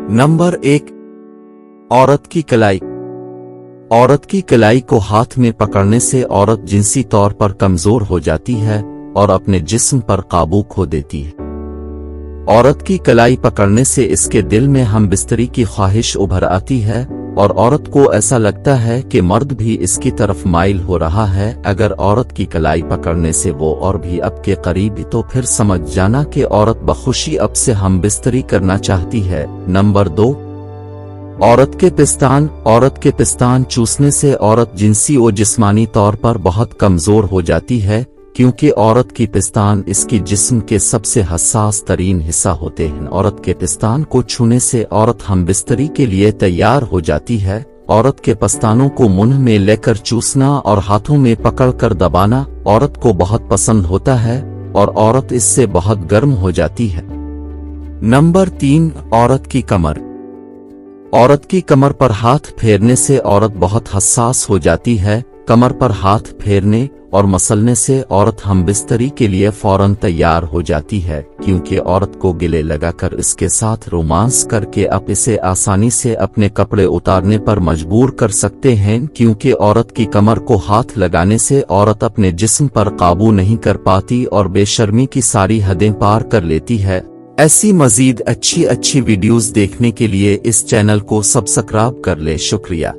Number 1, औरत की कलाई। औरत की कलाई को हाथ में पकड़ने से औरत जिनसी तौर पर कमजोर हो जाती है और अपने जिस्म पर काबू खो देती है। औरत की कलाई पकड़ने से इसके दिल में हम बिस्तरी की ख्वाहिश उभर आती है और औरत को ऐसा लगता है कि मर्द भी इसकी तरफ माइल हो रहा है। अगर औरत की कलाई पकड़ने से वो और भी आपके करीब, तो फिर समझ जाना कि औरत बखुशी अब से हम बिस्तरी करना चाहती है। नंबर 2, औरत के पिस्तान। औरत के पिस्तान चूसने से औरत जिनसी और जिस्मानी तौर पर बहुत कमजोर हो जाती है, क्योंकि औरत की पिस्तान इसकी जिस्म के सबसे हसास तरीन हिस्सा होते हैं। औरत के पिस्तान को छूने से औरत हम बिस्तरी के लिए तैयार हो जाती है। औरत के पिस्तानों को मुंह में लेकर चूसना और हाथों में पकड़कर दबाना औरत को बहुत पसंद होता है और औरत इससे बहुत गर्म हो जाती है। नंबर 3, औरत की कमर। औरत की कमर पर हाथ फेरने से औरत बहुत हसास हो जाती है। कमर पर हाथ फेरने और मसलने से औरत हम बिस्तरी के लिए फौरन तैयार हो जाती है, क्योंकि औरत को गले लगाकर इसके साथ रोमांस करके आप इसे आसानी से अपने कपड़े उतारने पर मजबूर कर सकते हैं, क्योंकि औरत की कमर को हाथ लगाने से औरत अपने जिस्म पर काबू नहीं कर पाती और बेशर्मी की सारी हदें पार कर लेती है। ऐसी मजीद अच्छी वीडियोस देखने के लिए इस चैनल को सब्सक्राइब कर ले। शुक्रिया।